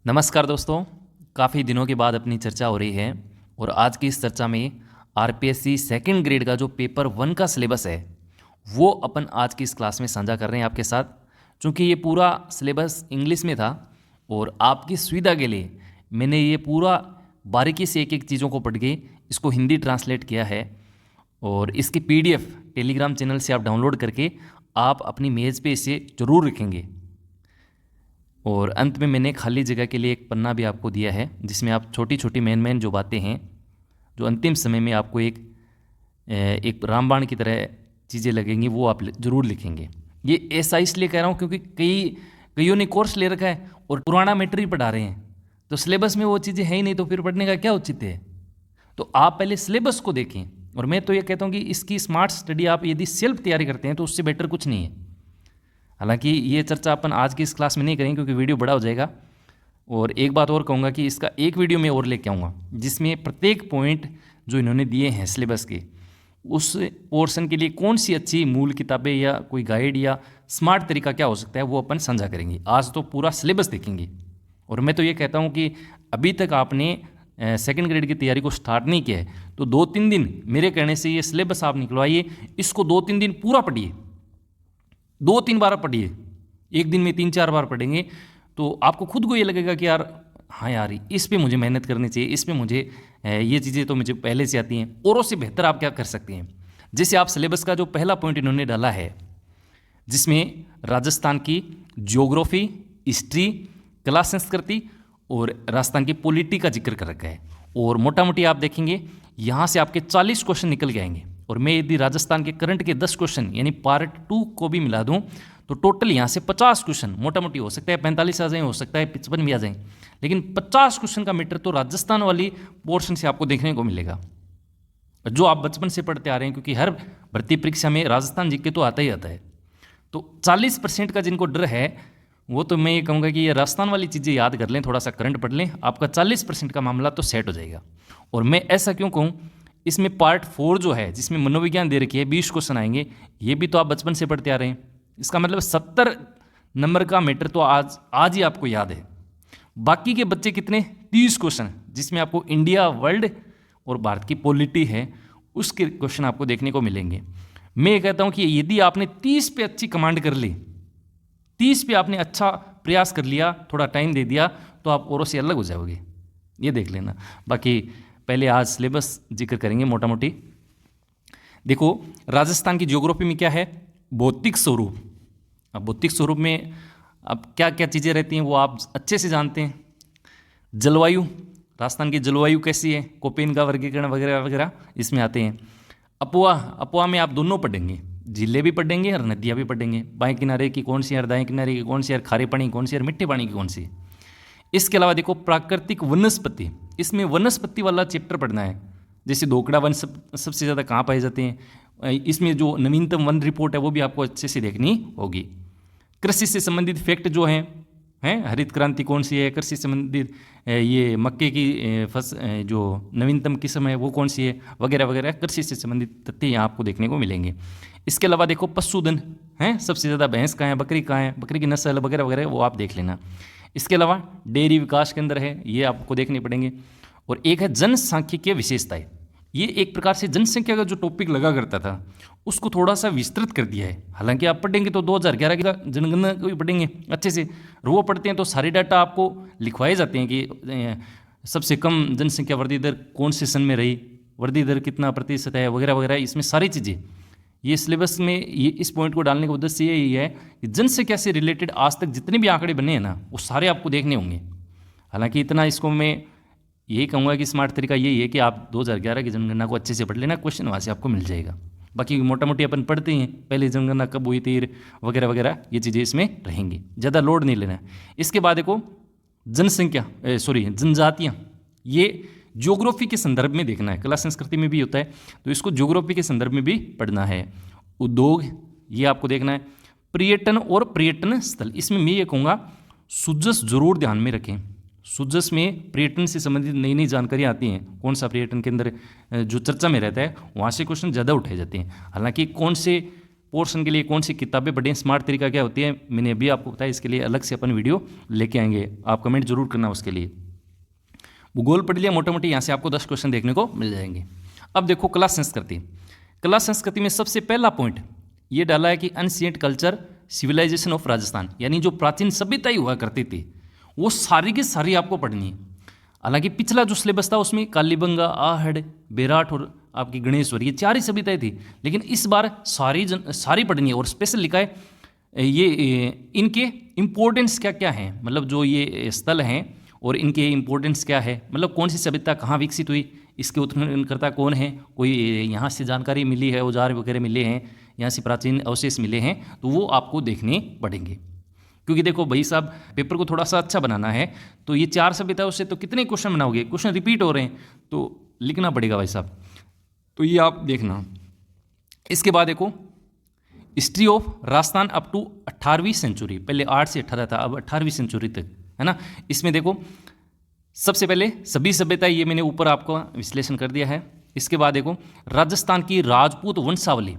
नमस्कार दोस्तों। काफ़ी दिनों के बाद अपनी चर्चा हो रही है और आज की इस चर्चा में आरपीएससी सेकंड ग्रेड का जो पेपर 1 का सिलेबस है वो अपन आज की इस क्लास में साझा कर रहे हैं आपके साथ। क्योंकि ये पूरा सिलेबस इंग्लिश में था और आपकी सुविधा के लिए मैंने ये पूरा बारीकी से एक एक चीज़ों को पढ़ के इसको हिंदी ट्रांसलेट किया है और इसकी पीडीएफ टेलीग्राम चैनल से आप डाउनलोड करके आप अपनी मेज़ पे इसे ज़रूर रखेंगे। और अंत में मैंने खाली जगह के लिए एक पन्ना भी आपको दिया है जिसमें आप छोटी छोटी मेन जो बातें हैं जो अंतिम समय में आपको एक रामबाण की तरह चीज़ें लगेंगी वो आप ज़रूर लिखेंगे। ये ऐसा इसलिए कह रहा हूँ क्योंकि कईयों ने कोर्स ले रखा है और पुराना मैटर ही पढ़ा रहे हैं, तो सिलेबस में वो चीज़ें है ही नहीं, तो फिर पढ़ने का क्या औचित्य है। तो आप पहले सिलेबस को देखें। और मैं तो ये कहता हूँ कि इसकी स्मार्ट स्टडी आप यदि सेल्फ तैयारी करते हैं तो उससे बेटर कुछ नहीं है। हालांकि ये चर्चा अपन आज की इस क्लास में नहीं करेंगे क्योंकि वीडियो बड़ा हो जाएगा। और एक बात और कहूँगा कि इसका एक वीडियो मैं और लेके आऊँगा जिसमें प्रत्येक पॉइंट जो इन्होंने दिए हैं सिलेबस के उस पोर्शन के लिए कौन सी अच्छी मूल किताबें या कोई गाइड या स्मार्ट तरीका क्या हो सकता है वो अपन साझा करेंगे। आज तो पूरा सिलेबस देखेंगे। और मैं तो ये कहता हूँ कि अभी तक आपने सेकंड ग्रेड की तैयारी को स्टार्ट नहीं किया है तो 2-3 दिन मेरे कहने से ये सिलेबस आप निकलवाइए, इसको 2-3 दिन पूरा पढ़िए, 2-3 बार पढ़िए। एक दिन में 3-4 बार पढ़ेंगे तो आपको खुद को ये लगेगा कि यार हाँ यार इस पे मुझे मेहनत करनी चाहिए, इस पे मुझे ये चीज़ें तो मुझे पहले से आती हैं। औरों से बेहतर आप क्या कर सकते हैं। जैसे आप सिलेबस का जो पहला पॉइंट इन्होंने डाला है जिसमें राजस्थान की ज्योग्राफी, हिस्ट्री, कला संस्कृति और राजस्थान की पॉलिटी का जिक्र कर रखा है। और मोटा मोटी आप देखेंगे यहाँ से आपके 40 क्वेश्चन निकल के आएंगे। और मैं यदि राजस्थान के करंट के 10 क्वेश्चन यानी पार्ट 2 को भी मिला दूं तो टोटल यहाँ से 50 क्वेश्चन मोटा मोटी हो सकता है 45 आ जाए, हो सकता है 55 भी आ जाए, लेकिन 50 क्वेश्चन का मैटर तो राजस्थान वाली पोर्शन से आपको देखने को मिलेगा जो आप बचपन से पढ़ते आ रहे हैं। क्योंकि हर भर्ती परीक्षा में राजस्थान जीके तो आता ही आता है। तो 40% का जिनको डर है वो तो मैं ये कहूँगा कि ये राजस्थान वाली चीज़ें याद कर लें, थोड़ा सा करंट पढ़ लें, आपका 40% का मामला तो सेट हो जाएगा। और मैं ऐसा क्यों कहूँ, इसमें पार्ट 4 जो है जिसमें मनोविज्ञान दे रखी है 20 क्वेश्चन आएंगे, ये भी तो आप बचपन से पढ़ते आ रहे हैं। इसका मतलब 70 नंबर का मैटर तो आज ही आपको याद है। बाकी के बच्चे कितने 30 क्वेश्चन जिसमें आपको इंडिया, वर्ल्ड और भारत की पॉलिटी है उसके क्वेश्चन आपको देखने को मिलेंगे। मैं ये कहता हूँ कि यदि आपने 30 पे अच्छी कमांड कर ली, 30 पे आपने अच्छा प्रयास कर लिया, थोड़ा टाइम दे दिया तो आप औरों से अलग हो जाओगे, ये देख लेना। बाकी पहले आज सिलेबस जिक्र करेंगे मोटा मोटी। देखो राजस्थान की ज्योग्राफी में क्या है, भौतिक स्वरूप। अब भौतिक स्वरूप में अब क्या क्या चीज़ें रहती हैं वो आप अच्छे से जानते हैं। जलवायु, राजस्थान की जलवायु कैसी है, कोपेन का वर्गीकरण वगैरह वगैरह इसमें आते हैं। अपोआ में आप दोनों पढ़ेंगे, झीलें भी पढ़ेंगे और नदियाँ भी पढ़ेंगे। बाएं किनारे की कौन सी है, दाएं किनारे की कौन सी है, खारे पानी कौन सी है, मिट्टी पानी की कौन सी है। इसके अलावा देखो प्राकृतिक वनस्पति, इसमें वनस्पति वाला चैप्टर पढ़ना है। जैसे धोकड़ा वन सबसे ज़्यादा कहाँ पाए जाते हैं, इसमें जो नवीनतम वन रिपोर्ट है वो भी आपको अच्छे से देखनी होगी। कृषि से संबंधित फैक्ट जो हैं हरित क्रांति कौन सी है, कृषि से संबंधित ये मक्के की जो नवीनतम किस्म है वो कौन सी है, वगैरह वगैरह कृषि से संबंधित तथ्य यहाँ आपको देखने को मिलेंगे। इसके अलावा देखो पशुधन है, सबसे ज़्यादा भैंस कहाँ है, बकरी कहाँ है, बकरी की नस्ल वगैरह वगैरह वो आप देख लेना। इसके अलावा डेयरी विकास केंद्र है, ये आपको देखने पड़ेंगे। और एक है जनसांख्यिकीय विशेषताएं, ये एक प्रकार से जनसंख्या का जो टॉपिक लगा करता था उसको थोड़ा सा विस्तृत कर दिया है। हालांकि आप पढ़ेंगे तो 2011 की जनगणना को भी पढ़ेंगे अच्छे से, और वो पढ़ते हैं तो सारे डाटा आपको लिखवाए जाते हैं कि सबसे कम जनसंख्या वृद्धि दर कौन से सन में रही, वृद्धि दर कितना प्रतिशत है, वगैरह वगैरह। इसमें सारी चीज़ें ये सिलेबस में ये इस पॉइंट को डालने का उद्देश्य यही है कि जनसंख्या से रिलेटेड आज तक जितने भी आंकड़े बने हैं ना वो सारे आपको देखने होंगे। हालांकि इतना इसको मैं यही कहूँगा कि स्मार्ट तरीका यही है कि आप 2011 की जनगणना को अच्छे से पढ़ लेना, क्वेश्चन वहाँ से आपको मिल जाएगा। बाकी मोटा मोटी अपन पढ़ते हैं पहले जनगणना कब हुई थी वगैरह वगैरह, ये चीज़ें इसमें रहेंगी, ज़्यादा लोड नहीं लेना है। इसके बाद देखो जनजातियाँ, ये ज्योग्राफी के संदर्भ में देखना है, कला संस्कृति में भी होता है तो इसको ज्योग्राफी के संदर्भ में भी पढ़ना है। उद्योग, ये आपको देखना है। पर्यटन और पर्यटन स्थल, इसमें मैं ये कहूँगा सुजस जरूर ध्यान में रखें। सुजस में पर्यटन से संबंधित नई नई जानकारी आती हैं, कौन सा पर्यटन के अंदर जो चर्चा में रहता है वहाँ से क्वेश्चन ज़्यादा उठाए जाते हैं। हालांकि कौन से पोर्शन के लिए कौन सी किताबें पढ़ें, स्मार्ट तरीका क्या होती है, मैंने अभी आपको बताया। इसके लिए अलग से अपन वीडियो लेके आएंगे, आप कमेंट जरूर करना उसके लिए। भूगोल पढ़ लिया मोटा मोटी, यहाँ से आपको 10 क्वेश्चन देखने को मिल जाएंगे। अब देखो कला संस्कृति। कला संस्कृति में सबसे पहला पॉइंट ये डाला है कि ancient culture civilisation of Rajasthan, यानी जो प्राचीन सभ्यता ही हुआ करती थी वो सारी की सारी आपको पढ़नी है। हालांकि पिछला जो सिलेबस था उसमें कालीबंगा, आहड़, बेराट और आपकी गणेश्वर, ये 4 ही सभ्यताएं थी, लेकिन इस बार सारी पढ़नी है। और स्पेशल लिखा है ये इनके इम्पोर्टेंस क्या क्या हैं, मतलब जो ये स्थल हैं और इनके इम्पोर्टेंस क्या है, मतलब कौन सी सभ्यता कहाँ विकसित हुई, इसके उत्खननकर्ता कौन है, कोई यहाँ से जानकारी मिली है, औजार वगैरह मिले हैं, यहाँ से प्राचीन अवशेष मिले हैं, तो वो आपको देखने पड़ेंगे। क्योंकि देखो भाई साहब, पेपर को थोड़ा सा अच्छा बनाना है तो ये 4 सभ्यताओं से तो कितने क्वेश्चन बनाओगे, क्वेश्चन रिपीट हो रहे हैं तो लिखना पड़ेगा भाई साहब, तो ये आप देखना। इसके बाद देखो history of Rajasthan up to 18वीं सेंचुरी, पहले 8 से 18 था, अब 18वीं सेंचुरी तक, है ना। इसमें देखो सबसे पहले सभी सभ्यता, ये मैंने ऊपर आपको विश्लेषण कर दिया है। इसके बाद देखो राजस्थान की राजपूत वंशावली,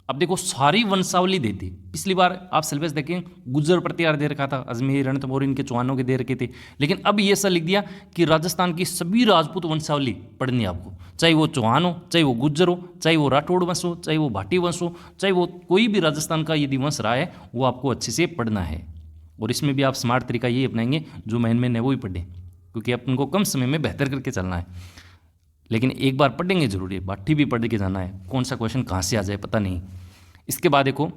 अब देखो सारी वंशावली दे दी। पिछली बार आप सिलेबस देखें गुज्जर प्रतिहार दे रखा था, अजमेर, रणथंभौर इनके चौहानों के दे रखे थे, लेकिन अब ये सब लिख दिया कि राजस्थान की सभी राजपूत वंशावली पढ़नी है आपको, चाहे वो चौहान हो, चाहे वो गुज्जर हो, चाहे वो राठौड़ वंश हो, चाहे वो भाटी वंश हो, चाहे वो कोई भी राजस्थान का यदि वंश रहा है वो आपको अच्छे से पढ़ना है। और इसमें भी आप स्मार्ट तरीका ये अपनाएंगे जो मेन है वो ही पढ़ें, क्योंकि अपन को कम समय में बेहतर करके चलना है। लेकिन एक बार पढ़ेंगे जरूरी है, भाटी भी पढ़ के जाना है, कौन सा क्वेश्चन कहाँ से आ जाए पता नहीं। इसके बाद देखो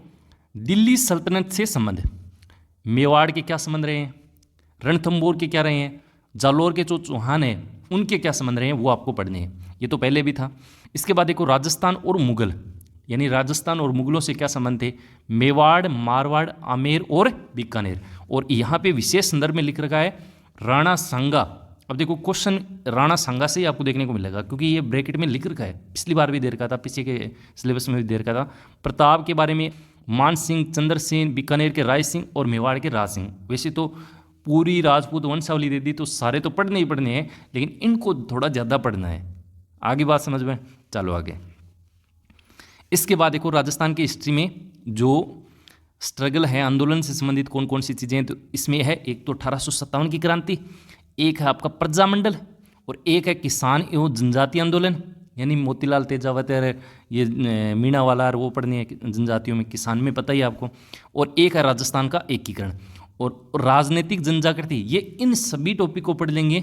दिल्ली सल्तनत से संबंध, मेवाड़ के क्या संबंध रहे हैं, रणथंभौर के क्या रहे हैं, जालोर के जो चौहान हैं उनके क्या संबंध रहे हैं, वो आपको पढ़ने हैं, ये तो पहले भी था। इसके बाद देखो राजस्थान और मुगल, यानी राजस्थान और मुगलों से क्या संबंध थे, मेवाड़, मारवाड़, आमेर और बीकानेर। और यहाँ पे विशेष संदर्भ में लिख रखा है राणा सांगा। अब देखो क्वेश्चन राणा सांगा से ही आपको देखने को मिलेगा, क्योंकि ये ब्रैकेट में लिख रखा है, पिछली बार भी दे रखा था, पीछे के सिलेबस में भी दे रखा था। प्रताप के बारे में मान सिंह, चंद्र सिंह, बीकानेर के राय सिंह और मेवाड़ के राज सिंह। वैसे तो पूरी राजपूत वंशावली दे दी तो सारे तो पढ़ने ही पढ़ने हैं, लेकिन इनको थोड़ा ज़्यादा पढ़ना है। आगे बात समझ में, चलो आगे। इसके बाद देखो राजस्थान की हिस्ट्री में जो स्ट्रगल है, आंदोलन से संबंधित कौन कौन सी चीज़ें हैं, तो इसमें है एक तो 1857 की क्रांति, एक है आपका प्रजामंडल, और एक है किसान एवं जनजाति आंदोलन, यानी मोतीलाल तेजावत, ये मीणावाला वो पढ़नी है जनजातियों में, किसान में पता ही आपको, और एक है राजस्थान का एकीकरण और राजनीतिक जनजागृति। ये इन सभी टॉपिक को पढ़ लेंगे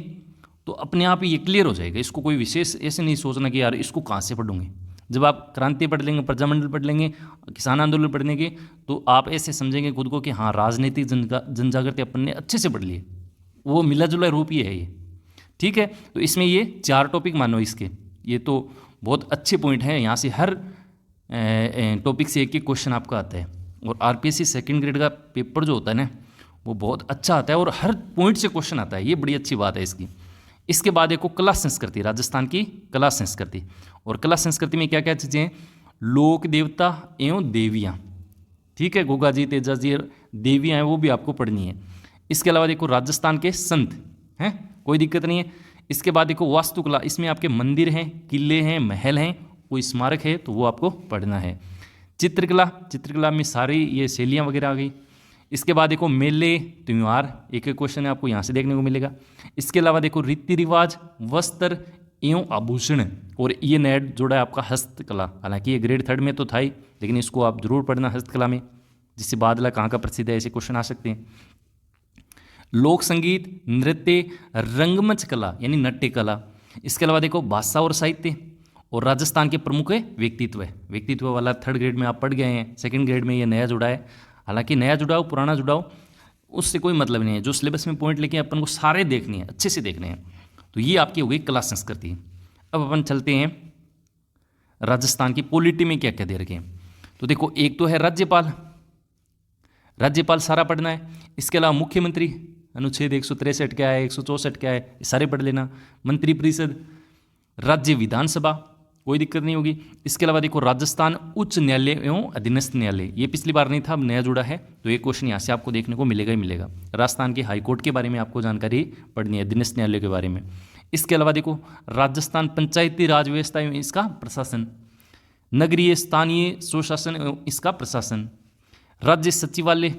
तो अपने आप ही ये क्लियर हो जाएगा। इसको कोई विशेष ऐसे नहीं सोचना कि यार इसको कहाँ से पढ़ूंगे। जब आप क्रांति पढ़ लेंगे, प्रजामंडल पढ़ लेंगे, किसान आंदोलन पढ़ लेंगे, तो आप ऐसे समझेंगे खुद को कि हाँ राजनीतिक जनजागृति अपन ने अच्छे से पढ़ ली है, वो मिला जुला रूप ही है ये, ठीक है। तो इसमें ये 4 टॉपिक मानो इसके, ये तो बहुत अच्छे पॉइंट हैं। यहाँ से हर टॉपिक से एक क्वेश्चन आपका आता है, और आरपीएससी सेकंड ग्रेड का पेपर जो होता है ना वो बहुत अच्छा आता है और हर पॉइंट से क्वेश्चन आता है, ये बड़ी अच्छी बात है इसकी। इसके बाद एक कला संस्कृति, राजस्थान की कला संस्कृति, और कला संस्कृति में क्या क्या चीज़ें हैं, लोक देवता एवं देवियाँ, ठीक है, गोगा जी, तेजा जी, देवियाँ हैं वो भी आपको पढ़नी है। इसके अलावा देखो राजस्थान के संत हैं, कोई दिक्कत नहीं है। इसके बाद देखो वास्तुकला, इसमें आपके मंदिर हैं, किले हैं, महल हैं, कोई स्मारक है तो वो आपको पढ़ना है। चित्रकला, चित्रकला में सारी ये शैलियाँ वगैरह आ गई। इसके बाद देखो मेले, त्यौहार, एक एक क्वेश्चन है आपको यहाँ से देखने को मिलेगा। इसके अलावा देखो रीति रिवाज, वस्त्र एवं आभूषण, और ये नया जोड़ा है आपका हस्तकला। हालांकि ये ग्रेड 3 में तो था ही, लेकिन इसको आप जरूर पढ़ना हस्तकला में, जिससे बादला कहाँ का प्रसिद्ध है ऐसे क्वेश्चन आ सकते हैं। लोक संगीत, नृत्य, रंगमंच कला यानी नाट्य कला। इसके अलावा देखो भाषा और साहित्य, और राजस्थान के प्रमुख व्यक्तित्व है, व्यक्तित्व वाला 3rd ग्रेड में आप पढ़ गए हैं, 2nd ग्रेड में ये नया जुड़ा है। हालांकि नया जुड़ाव पुराना जुड़ाव उससे कोई मतलब नहीं है, जो सिलेबस में पॉइंट लेके अपन को सारे देखने हैं, अच्छे से देखने हैं। तो ये आपकी हो गई कला संस्कृति। अब अपन चलते हैं राजस्थान की पॉलिटी में क्या क्या दे रखे हैं। तो देखो एक तो है राज्यपाल, राज्यपाल सारा पढ़ना है। इसके अलावा मुख्यमंत्री, अनुच्छेद 163 क्या है, 164 क्या है, ये सारे पढ़ लेना। मंत्री परिषद, राज्य विधानसभा, कोई दिक्कत नहीं होगी। इसके अलावा देखो राजस्थान उच्च न्यायालय एवं अधीनस्थ न्यायालय, ये पिछली बार नहीं था, अब नया जुड़ा है, तो ये क्वेश्चन यहाँ से आपको देखने को मिलेगा ही मिलेगा। राजस्थान के हाईकोर्ट के बारे में आपको जानकारी पढ़नी है, अधीनस्थ न्यायालय के बारे में। इसके अलावा देखो राजस्थान पंचायती राज व्यवस्था एवं इसका प्रशासन, नगरीय स्थानीय स्वशासन एवं इसका प्रशासन, राज्य सचिवालय,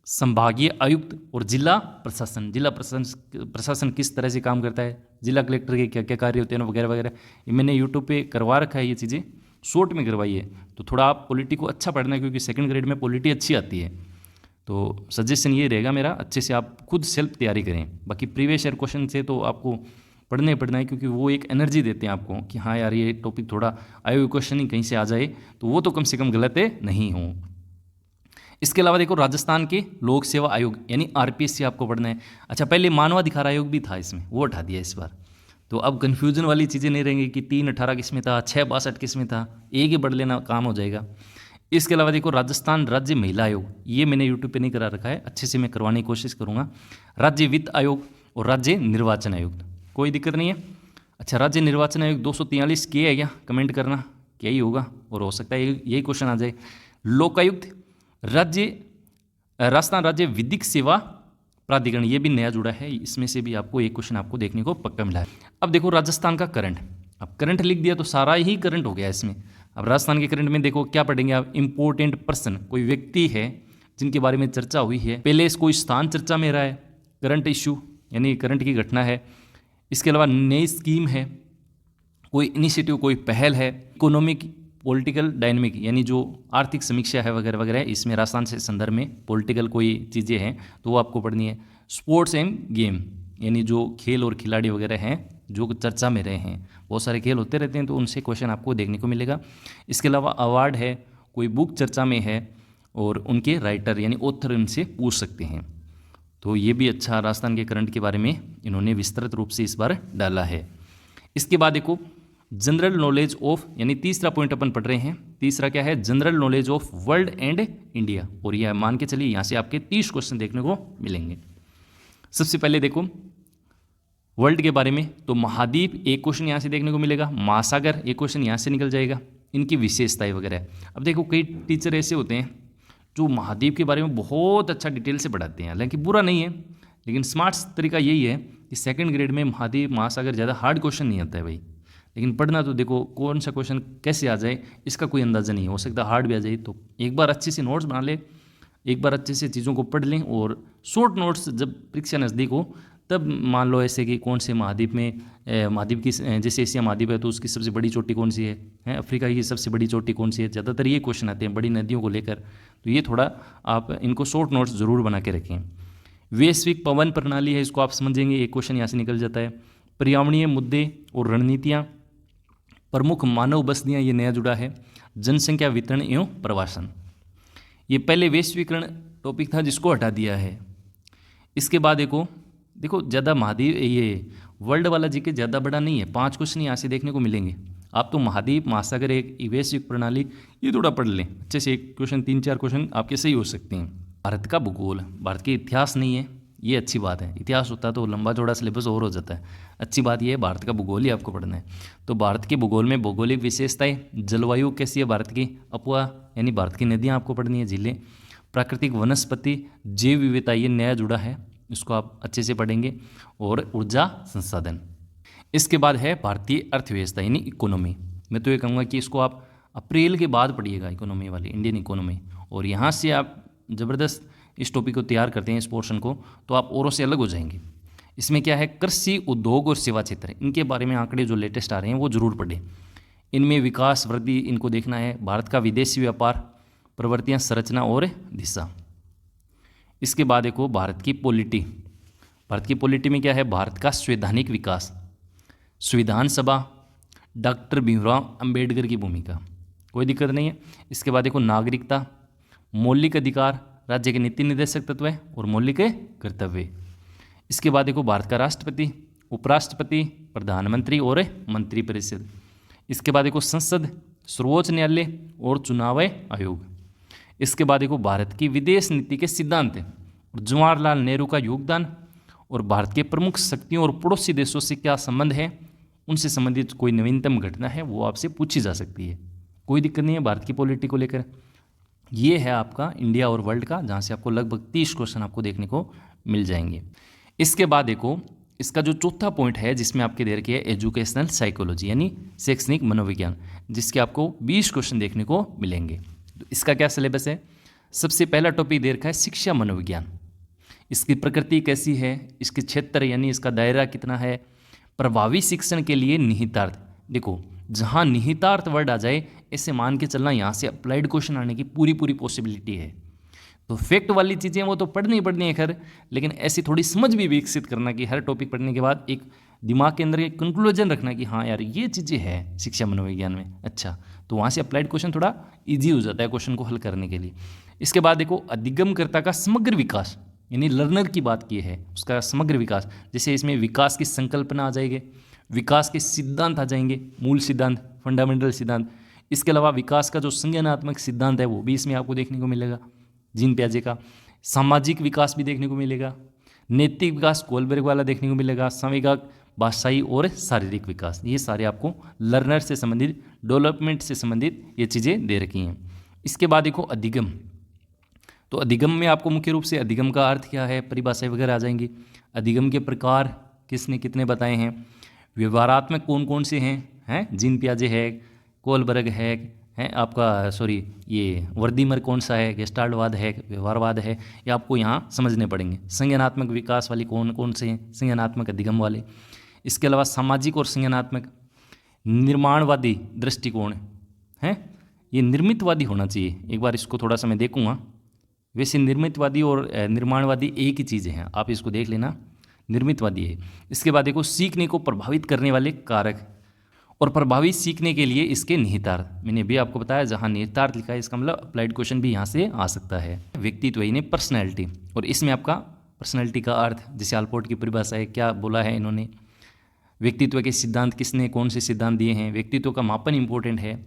संभागीय आयुक्त और जिला प्रशासन। जिला प्रशासन किस तरह से काम करता है, जिला कलेक्टर के क्या क्या कार्य होते हैं वगैरह वगैरह, ये मैंने यूट्यूब पे करवा रखा है, ये चीज़ें शॉर्ट में करवाई है। तो थोड़ा आप पॉलिटी को अच्छा पढ़ना है, क्योंकि सेकंड ग्रेड में पॉलिटी अच्छी आती है। तो सजेशन ये रहेगा मेरा, अच्छे से आप खुद सेल्फ तैयारी करें। बाकी प्रीवियस ईयर क्वेश्चन से तो आपको पढ़ना है, क्योंकि वो एक एनर्जी देते हैं आपको कि हाँ यार ये टॉपिक थोड़ा आए हुए क्वेश्चन ही कहीं से आ जाए तो वो तो कम से कम गलत नहीं हो। इसके अलावा देखो राजस्थान के लोक सेवा आयोग यानी आरपीएससी आपको पढ़ना है। अच्छा, पहले मानवाधिकार आयोग भी था इसमें, वो हटा दिया इस बार। तो अब कन्फ्यूजन वाली चीज़ें नहीं रहेंगी कि 318 किस में था, 662 किस में था, एक ही पढ़ लेना काम हो जाएगा। इसके अलावा देखो राजस्थान राज्य महिला आयोग, ये मैंने यूट्यूब पे नहीं करा रखा है, अच्छे से मैं करवाने की कोशिश करूँगा। राज्य वित्त आयोग और राज्य निर्वाचन आयोग, कोई दिक्कत नहीं है। अच्छा, राज्य निर्वाचन आयोग 243 के है क्या, कमेंट करना क्या ही होगा, और हो सकता है यही क्वेश्चन आ जाए। लोकायुक्त, राजस्थान राज्य विधिक सेवा प्राधिकरण, ये भी नया जुड़ा है, इसमें से भी आपको एक क्वेश्चन आपको देखने को पक्का मिला है। अब देखो राजस्थान का करंट, अब करंट लिख दिया तो सारा ही करंट हो गया इसमें। अब राजस्थान के करंट में देखो क्या पढ़ेंगे आप, इंपॉर्टेंट पर्सन, कोई व्यक्ति है जिनके बारे में चर्चा हुई है, पहले कोई स्थान चर्चा में रहा है, करंट इशू यानी करंट की घटना है। इसके अलावा नई स्कीम है, कोई इनिशिएटिव, कोई पहल है, इकोनॉमिक पॉलिटिकल डायनेमिक यानी जो आर्थिक समीक्षा है वगैरह वगैरह, इसमें राजस्थान से संदर्भ में पॉलिटिकल कोई चीज़ें हैं तो वो आपको पढ़नी है। स्पोर्ट्स एंड गेम यानी जो खेल और खिलाड़ी वगैरह हैं जो चर्चा में रहे हैं, बहुत सारे खेल होते रहते हैं तो उनसे क्वेश्चन आपको देखने को मिलेगा। इसके अलावा अवार्ड है, कोई बुक चर्चा में है और उनके राइटर यानी ऑथर इनसे पूछ सकते हैं। तो ये भी अच्छा राजस्थान के करंट के बारे में इन्होंने विस्तृत रूप से इस बार डाला है। इसके बाद देखो जनरल नॉलेज ऑफ यानी तीसरा पॉइंट अपन पढ़ रहे हैं। तीसरा क्या है, general knowledge of world and India, और यह मान के चलिए यहाँ से आपके 30 क्वेश्चन देखने को मिलेंगे। सबसे पहले देखो वर्ल्ड के बारे में, तो महाद्वीप एक क्वेश्चन यहाँ से देखने को मिलेगा, महासागर एक क्वेश्चन यहाँ से निकल जाएगा, इनकी विशेषताएं वगैरह। अब देखो कई टीचर ऐसे होते हैं जो महाद्वीप के बारे में बहुत अच्छा डिटेल से पढ़ाते हैं, हालांकि बुरा नहीं है, लेकिन स्मार्ट तरीका यही है कि सेकंड ग्रेड में महाद्वीप महासागर ज़्यादा हार्ड क्वेश्चन नहीं आता है भाई, लेकिन पढ़ना तो देखो कौन सा क्वेश्चन कैसे आ जाए इसका कोई अंदाज़ा नहीं हो सकता, हार्ड भी आ जाए। तो एक बार अच्छे से नोट्स बना ले, एक बार अच्छे से चीज़ों को पढ़ लें, और शॉर्ट नोट्स जब परीक्षा नज़दीक हो तब मान लो ऐसे कि कौन से महाद्वीप में महाद्वीप की जैसे एशिया महाद्वीप है तो उसकी सबसे बड़ी चोटी कौन सी है, अफ्रीका की सबसे बड़ी चोटी कौन सी है, ज़्यादातर ये क्वेश्चन आते हैं बड़ी नदियों को लेकर। तो ये थोड़ा आप इनको शॉर्ट नोट्स ज़रूर बना के रखें। वैश्विक पवन प्रणाली है, इसको आप समझेंगे, एक क्वेश्चन यहाँ से निकल जाता है। पर्यावरणीय मुद्दे और रणनीतियाँ, प्रमुख मानव बस्तियाँ, ये नया जुड़ा है। जनसंख्या वितरण एवं प्रवासन, ये पहले वैश्वीकरण टॉपिक था जिसको हटा दिया है। इसके बाद देखो ज़्यादा महाद्वीप ये वर्ल्ड वाला जीके ज़्यादा बड़ा नहीं है, 5 क्वेश्चन यहाँ से देखने को मिलेंगे। आप तो महाद्वीप महासागर एक वैश्विक प्रणाली ये थोड़ा पढ़ लें अच्छे से, एक क्वेश्चन 3-4 क्वेश्चन आपके सही हो सकते हैं। भारत का भूगोल, भारत के इतिहास नहीं है, ये अच्छी बात है, इतिहास होता तो लंबा चौड़ा सिलेबस और हो जाता है। अच्छी बात ये है भारत का भूगोल ही आपको पढ़ना है। तो भारत के भूगोल में भौगोलिक विशेषताएं, जलवायु कैसी है भारत की, अपवा यानी भारत की नदियाँ आपको पढ़नी है, झीलें, प्राकृतिक वनस्पति, जैव विविधता, ये नया जुड़ा है, इसको आप अच्छे से पढ़ेंगे, और ऊर्जा संसाधन। इसके बाद है भारतीय अर्थव्यवस्था यानी इकोनॉमी। मैं तो ये कहूँगा कि इसको आप अप्रैल के बाद पढ़िएगा, इकोनॉमी वाली, इंडियन इकोनॉमी, और यहाँ से आप ज़बरदस्त इस टॉपिक को तैयार करते हैं, इस पोर्शन को, तो आप औरों से अलग हो जाएंगे। इसमें क्या है, कृषि, उद्योग और सेवा क्षेत्र, इनके बारे में आंकड़े जो लेटेस्ट आ रहे हैं वो जरूर पढ़ें। इनमें विकास वृद्धि इनको देखना है। भारत का विदेशी व्यापार, प्रवृत्तियाँ, संरचना और दिशा। इसके बाद भारत की पॉलिटी। भारत की पॉलिटी में क्या है, भारत का संवैधानिक विकास, संविधान सभा, डॉक्टर भीमराव अंबेडकर की भूमिका, कोई दिक्कत नहीं है। इसके बाद नागरिकता, मौलिक अधिकार, राज्य के नीति निर्देशक तत्व और मौलिक कर्तव्य। इसके बाद भारत का राष्ट्रपति, उपराष्ट्रपति, प्रधानमंत्री और मंत्रिपरिषद। इसके बाद संसद, सर्वोच्च न्यायालय और चुनाव आयोग। इसके बाद भारत की विदेश नीति के सिद्धांत और जवाहरलाल नेहरू का योगदान, और भारत के प्रमुख शक्तियों और पड़ोसी देशों से क्या संबंध है, उनसे संबंधित कोई नवीनतम घटना है वो आपसे पूछी जा सकती है, कोई दिक्कत नहीं है भारत की पॉलिटी को लेकर। ये है आपका इंडिया और वर्ल्ड का, जहाँ से आपको लगभग 30 क्वेश्चन आपको देखने को मिल जाएंगे। इसके बाद इसका जो चौथा पॉइंट है जिसमें आपके दे रखी है एजुकेशनल साइकोलॉजी यानी शैक्षणिक मनोविज्ञान, जिसके आपको 20 क्वेश्चन देखने को मिलेंगे। तो इसका क्या सिलेबस है? सबसे पहला टॉपिक दे रखा है शिक्षा मनोविज्ञान। इसकी प्रकृति कैसी है, इसके क्षेत्र यानी इसका दायरा कितना है, प्रभावी शिक्षण के लिए निहितार्थ। देखो जहाँ निहितार्थ वर्ड आ जाए ऐसे मान के चलना यहाँ से अप्लाइड क्वेश्चन आने की पूरी पॉसिबिलिटी है। तो फैक्ट वाली चीज़ें वो तो पढ़नी है खैर, लेकिन ऐसी थोड़ी समझ भी विकसित करना कि हर टॉपिक पढ़ने के बाद एक दिमाग के अंदर एक कंक्लूजन रखना कि हाँ यार ये चीज़ें हैं शिक्षा मनोविज्ञान में। अच्छा, तो वहाँ से अप्लाइड क्वेश्चन थोड़ा ईजी हो जाता है क्वेश्चन को हल करने के लिए। इसके बाद देखो अधिगमकर्ता का समग्र विकास यानी लर्नर की बात की है, उसका समग्र विकास। जैसे इसमें विकास की संकल्पना आ जाएगी, विकास के सिद्धांत आ जाएंगे, मूल सिद्धांत, फंडामेंटल सिद्धांत। इसके अलावा विकास का जो संज्ञानात्मक सिद्धांत है वो भी इसमें आपको देखने को मिलेगा जीन पियाजे का। सामाजिक विकास भी देखने को मिलेगा, नैतिक विकास कोलबर्ग वाला देखने को मिलेगा, संवेगक, भाषाई और शारीरिक विकास। ये सारे आपको लर्नर से संबंधित, डेवलपमेंट से संबंधित ये चीज़ें दे रखी हैं। इसके बाद देखो अधिगम। तो अधिगम में आपको मुख्य रूप से अधिगम का अर्थ क्या है, परिभाषाएं वगैरह आ जाएंगी। अधिगम के प्रकार किसने कितने बताए हैं, व्यवहारात्मक कौन कौन से हैं जीन पियाजे है, कोलबर्ग है आपका ये वर्दीमर कौन सा है, गेस्टाल्टवाद है, व्यवहारवाद है, ये आपको यहाँ समझने पड़ेंगे। संज्ञानात्मक विकास वाली कौन कौन से हैं, संज्ञानात्मक अधिगम वाले। इसके अलावा सामाजिक और संज्ञानात्मक निर्माणवादी दृष्टिकोण है, ये निर्मितवादी होना चाहिए। एक बार इसको थोड़ा सा मैं देखूँगा। वैसे निर्मितवादी और निर्माणवादी एक ही चीज़ है, आप इसको देख लेना, निर्मितवादी है। इसके बाद देखो सीखने को प्रभावित करने वाले कारक और प्रभावी सीखने के लिए इसके निहितार्थ। मैंने भी आपको बताया जहाँ निहितार्थ लिखा है इसका मतलब अप्लाइड क्वेश्चन भी यहाँ से आ सकता है। व्यक्तित्व यानी पर्सनैलिटी, और इसमें आपका पर्सनैलिटी का अर्थ जैसे आलपोर्ट की परिभाषा है, क्या बोला है इन्होंने, व्यक्तित्व के सिद्धांत किसने कौन से सिद्धांत दिए हैं, व्यक्तित्व का मापन इंपॉर्टेंट है।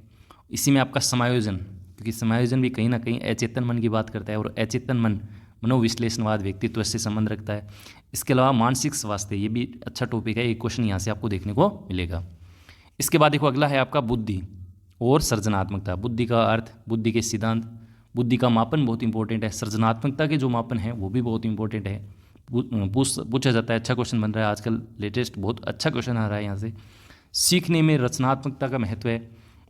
इसी में आपका समायोजन, क्योंकि समायोजन भी कहीं ना कहीं अचेतन मन की बात करता है और अचेतन मन मनोविश्लेषणवाद व्यक्तित्व से संबंध रखता है। इसके अलावा मानसिक स्वास्थ्य, ये भी अच्छा टॉपिक है, एक क्वेश्चन यहाँ से आपको देखने को मिलेगा। इसके बाद देखो अगला है आपका बुद्धि और सृजनात्मकता। बुद्धि का अर्थ, बुद्धि के सिद्धांत, बुद्धि का मापन बहुत इंपॉर्टेंट है, सृजनात्मकता के जो मापन है वो भी बहुत इंपॉर्टेंट है, पूछा जाता है, अच्छा क्वेश्चन बन रहा है आजकल, लेटेस्ट बहुत अच्छा क्वेश्चन आ रहा है यहाँ से। सीखने में रचनात्मकता का महत्व है,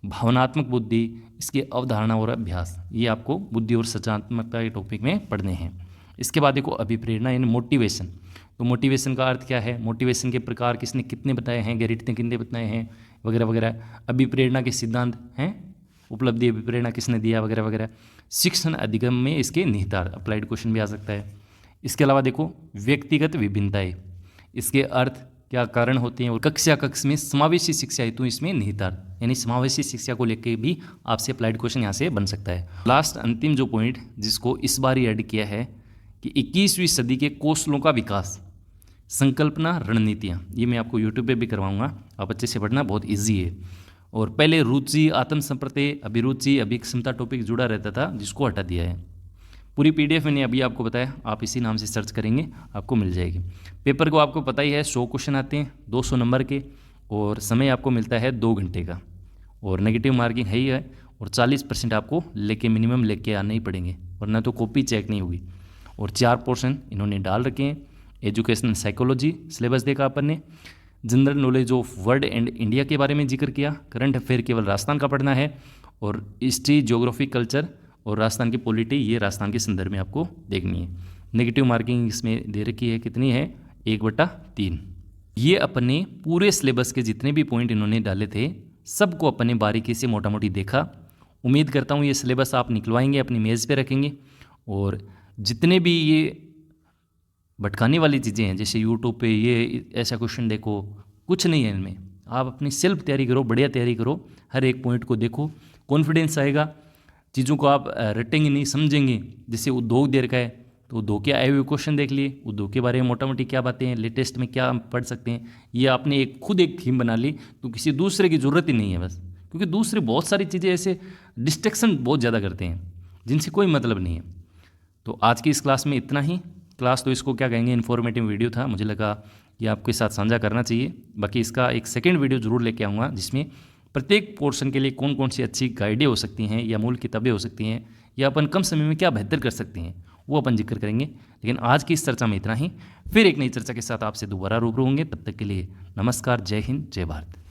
भावनात्मक बुद्धि, इसकी अवधारणा और अभ्यास, ये आपको बुद्धि और सृजनात्मकता के टॉपिक में पढ़ने हैं। इसके बाद देखो अभिप्रेरणा यानी मोटिवेशन। तो मोटिवेशन का अर्थ क्या है, मोटिवेशन के प्रकार किसने कितने बताए हैं, गैरिट ने कितने बताए हैं वगैरह वगैरह। अभिप्रेरणा के सिद्धांत हैं, उपलब्धि अभिप्रेरणा किसने दिया वगैरह वगैरह। शिक्षण अधिगम में इसके निहितार्थ, अप्लाइड क्वेश्चन भी आ सकता है। इसके अलावा देखो व्यक्तिगत विभिन्नताएं, इसके अर्थ क्या कारण होते हैं, और कक्ष में समावेशी शिक्षा हेतु इसमें निहितार्थ यानी समावेशी शिक्षा को लेकर भी आपसे अप्लाइड क्वेश्चन यहाँ से बन सकता है। लास्ट अंतिम जो पॉइंट जिसको इस बार ही ऐड किया है कि 21वीं सदी के कौशलों का विकास, संकल्पना, रणनीतियाँ, ये मैं आपको यूट्यूब पे भी करवाऊंगा, आप अच्छे से पढ़ना, बहुत इजी है। और पहले रुचि, आत्मसंप्रत्यय, अभिरुचि, अभिक्षमता टॉपिक जुड़ा रहता था, जिसको हटा दिया है। पूरी PDF मैंने अभी आपको बताया, आप इसी नाम से सर्च करेंगे आपको मिल जाएगी। पेपर को आपको पता ही है 100 क्वेश्चन आते हैं 200 नंबर के, और समय आपको मिलता है 2 घंटे का, और नेगेटिव मार्किंग है ही है, और 40% आपको लेके मिनिमम लेके आने ही पड़ेंगे, वरना तो कॉपी चेक नहीं होगी। और 4 पोर्शन इन्होंने डाल रखे हैं। एजुकेशनल साइकोलॉजी सिलेबस देखा अपन ने, general knowledge of world and India के बारे में जिक्र किया, करंट अफेयर केवल राजस्थान का पढ़ना है, और हिस्ट्री, ज्योग्राफी, कल्चर और राजस्थान की पॉलिटी, ये राजस्थान के संदर्भ में आपको देखनी है। नेगेटिव मार्किंग इसमें दे रखी है, कितनी है, 1/3। ये अपने पूरे सिलेबस के जितने भी पॉइंट इन्होंने डाले थे सबको अपने बारीकी से मोटा मोटी देखा। उम्मीद करता हूँ ये सिलेबस आप निकलवाएंगे, अपनी मेज़ पे रखेंगे, और जितने भी ये भटकाने वाली चीज़ें हैं जैसे यूट्यूब पे ये ऐसा क्वेश्चन देखो, कुछ नहीं है इनमें। आप अपनी सेल्फ तैयारी करो, बढ़िया तैयारी करो, हर एक पॉइंट को देखो, कॉन्फिडेंस आएगा, चीज़ों को आप रटेंगे नहीं, समझेंगे। जैसे उद्योग दे रखा है तो उद्योग के आए हुए क्वेश्चन देख लिए, उद्योग के बारे में मोटा मोटी क्या बातें हैं, लेटेस्ट में क्या पढ़ सकते हैं, ये आपने खुद एक थीम बना ली, तो किसी दूसरे की ज़रूरत ही नहीं है बस, क्योंकि दूसरे बहुत सारी चीज़ें ऐसे डिस्ट्रैक्शन बहुत ज़्यादा करते हैं जिनसे कोई मतलब नहीं है। तो आज की इस क्लास में इतना ही। क्लास तो इसको क्या कहेंगे, इन्फॉर्मेटिव वीडियो था, मुझे लगा ये आपके साथ साझा करना चाहिए। बाकी इसका एक सेकंड वीडियो ज़रूर लेके आऊँगा जिसमें प्रत्येक पोर्शन के लिए कौन कौन सी अच्छी गाइडें हो सकती हैं या मूल किताबें हो सकती हैं, या अपन कम समय में क्या बेहतर कर सकते हैं, वो अपन जिक्र करेंगे। लेकिन आज की इस चर्चा में इतना ही। फिर एक नई चर्चा के साथ आपसे दोबारा रूबरू होंगे। तब तक के लिए नमस्कार, जय हिंद, जय भारत।